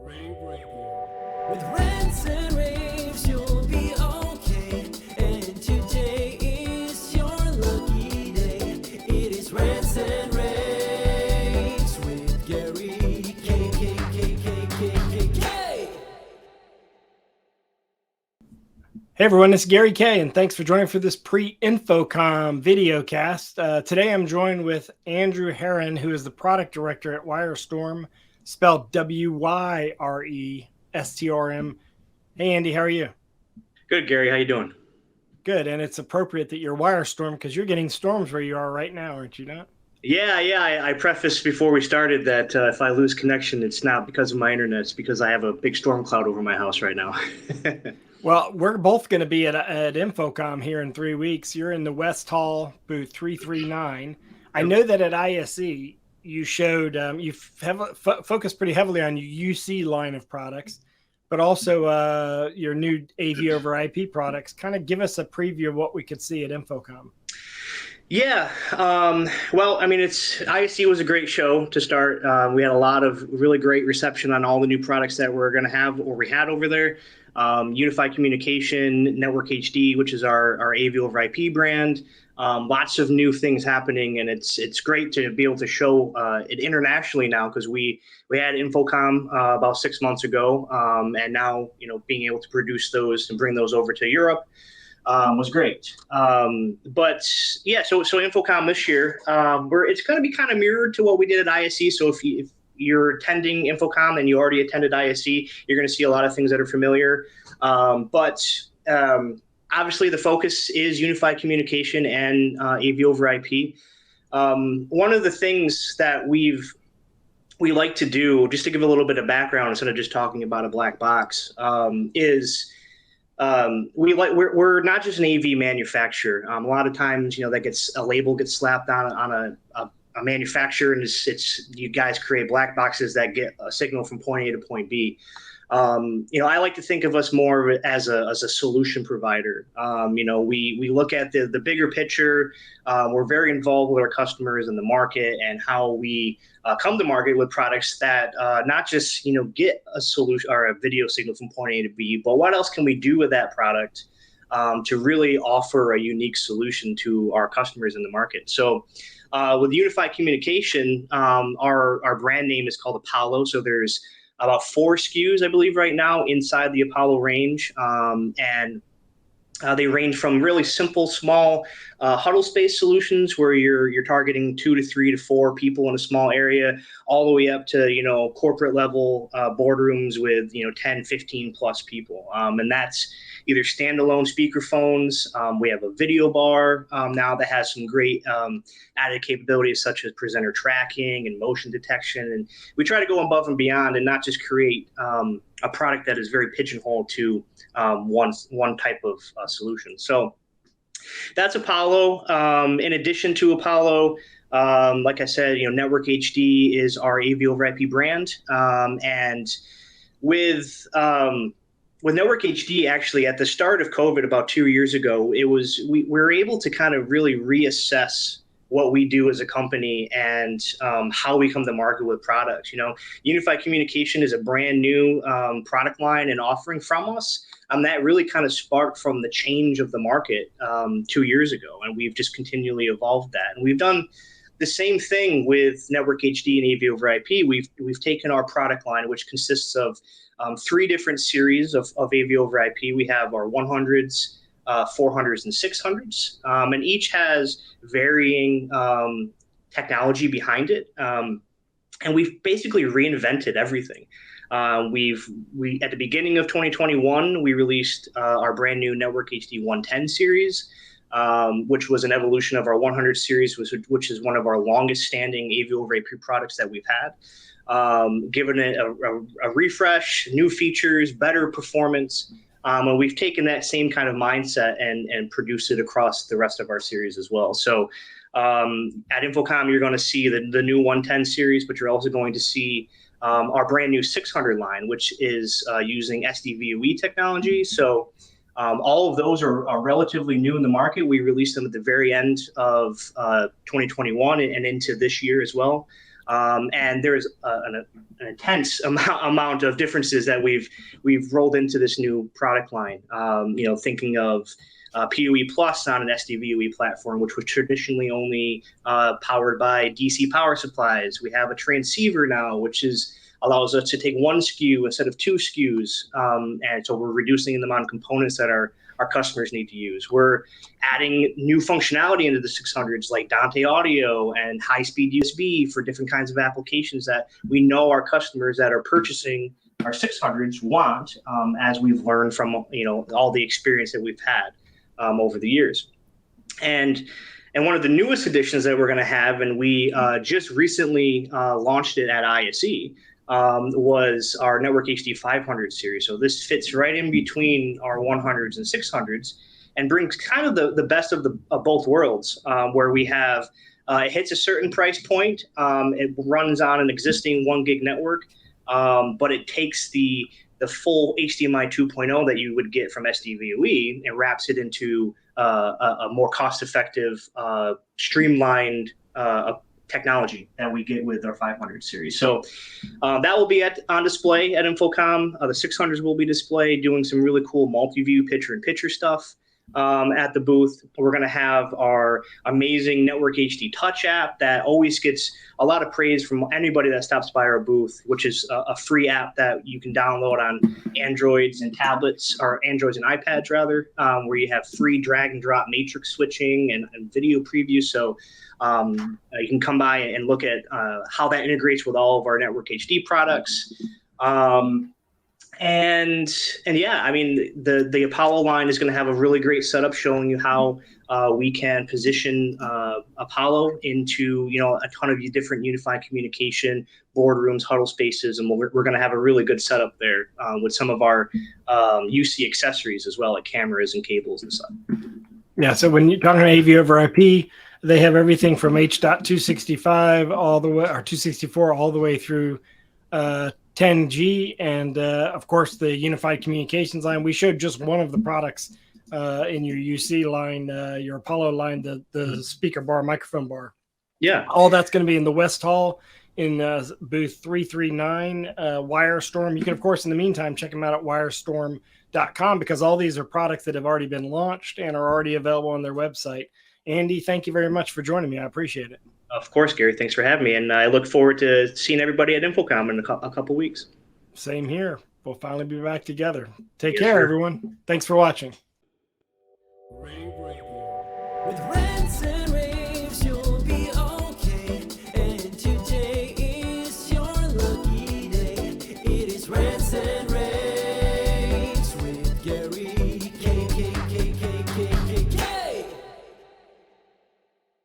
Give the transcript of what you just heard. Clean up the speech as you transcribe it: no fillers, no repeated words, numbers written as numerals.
rAVe Radio. With rants and raves, you'll be okay. And today is your lucky day. It is rants and raves with Gary K. Hey everyone, this is Gary K, and thanks for joining for this pre-InfoComm video cast. Today I'm joined with Andrew Herron, who is the product director at WyreStorm, spelled WYRESTRM. Hey Andy, how are you? Good, Gary. How you doing? Good, and it's appropriate that you're WyreStorm because you're getting storms where you are right now, aren't you not? Yeah. I prefaced before we started that if I lose connection, it's not because of my internet. It's because I have a big storm cloud over my house right now. Well, we're both going to be at InfoComm here in 3 weeks. You're in the West Hall, booth 339. I know that at ISE, you showed, you focused pretty heavily on your UC line of products, but also your new AV over IP products. Kind of give us a preview of what we could see at InfoComm. Yeah. Well, I mean, ISE was a great show to start. We had a lot of really great reception on all the new products that we're going to have or we had over there. Unified Communication, Network HD, which is our AV over IP brand. Lots of new things happening, and it's great to be able to show it internationally now because we had InfoComm about 6 months ago, and now being able to produce those and bring those over to Europe was great. But yeah, so InfoComm this year, it's going to be kind of mirrored to what we did at ISE. So if you're attending InfoComm and you already attended ISE, you're going to see a lot of things that are familiar. But obviously the focus is unified communication and AV over IP. One of the things that we like to do, just to give a little bit of background instead of just talking about a black box, is we're not just an AV manufacturer. A lot of times, that a label gets slapped on a manufacturer, and it's you guys create black boxes that get a signal from point A to point B. I like to think of us more as a solution provider. We look at the bigger picture. We're very involved with our customers in the market and how we come to market with products that not just get a solution or a video signal from point A to B, but what else can we do with that product to really offer a unique solution to our customers in the market. So with unified communication, our brand name is called Apollo. So there's about 4 SKUs, I believe, right now inside the Apollo range. And they range from really simple, small huddle space solutions where you're targeting 2 to 3 to 4 people in a small area, all the way up to corporate level boardrooms with 10, 15 plus people. And that's either standalone speakerphones. We have a video bar now that has some great added capabilities such as presenter tracking and motion detection. And we try to go above and beyond and not just create a product that is very pigeonholed to one type of solution. So that's Apollo. In addition to Apollo, like I said, Network HD is our AV over IP brand. And with Network HD, actually, at the start of COVID about 2 years ago, we were able to kind of really reassess what we do as a company and how we come to market with products. Unified Communication is a brand new product line and offering from us. That really kind of sparked from the change of the market 2 years ago, and we've just continually evolved that. And we've done the same thing with Network HD and AV over IP. We've taken our product line, which consists of 3 different series of AV over IP. We have our 100s, 400s, and 600s, and each has varying technology behind it. And we've basically reinvented everything. We at the beginning of 2021, we released our brand new Network HD 110 series, which was an evolution of our 100 series, which is one of our longest standing AV over IP products that we've had. Given it a refresh, new features, better performance. And we've taken that same kind of mindset and produced it across the rest of our series as well. So at InfoComm, you're going to see the new 110 series, but you're also going to see our brand new 600 line, which is using SDVoE technology. So all of those are relatively new in the market. We released them at the very end of 2021 and into this year as well. And there's an intense amount of differences that we've rolled into this new product line. Thinking of PoE Plus on an SDVoE platform, which was traditionally only powered by DC power supplies. We have a transceiver now, which allows us to take one SKU instead of two SKUs, and so we're reducing the amount of components that our customers need to use. We're adding new functionality into the 600s, like Dante Audio and high-speed USB for different kinds of applications that we know our customers that are purchasing our 600s want, as we've learned from all the experience that we've had over the years. And one of the newest additions that we're going to have, and we just recently launched it at ISE, was our Network HD 500 series. So this fits right in between our 100s and 600s and brings kind of the best of both worlds, where we have it hits a certain price point. It runs on an existing 1 gig network, but it takes the full HDMI 2.0 that you would get from SDVoE and wraps it into a more cost-effective, streamlined technology that we get with our 500 series. So that will be on display at InfoComm. The 600s will be displayed, doing some really cool multi-view picture-in-picture stuff at the booth. We're going to have our amazing Network HD Touch app that always gets a lot of praise from anybody that stops by our booth, which is a free app that you can download on Androids and tablets, or Androids and iPads rather, where you have free drag and drop matrix switching and video preview. So you can come by and look at how that integrates with all of our Network HD products. And yeah, I mean, the Apollo line is going to have a really great setup showing you how we can position Apollo into a ton of different unified communication boardrooms, huddle spaces, and we're going to have a really good setup there with some of our UC accessories as well, like cameras and cables and stuff. Yeah, so when you're talking AV over IP, they have everything from H.265 all the way, or 264 all the way through 10G, and of course the unified communications line. We showed just one of the products in your UC line, your Apollo line, the speaker bar, microphone bar. Yeah, all that's going to be in the West Hall in booth 339. WyreStorm. You can, of course, in the meantime, check them out at WyreStorm.com, because all these are products that have already been launched and are already available on their website. Andy, thank you very much for joining me. I appreciate it. Of course, Gary. Thanks for having me. And I look forward to seeing everybody at InfoComm in a couple weeks. Same here. We'll finally be back together. Take Yes, care, sir. everyone. Thanks for watching. With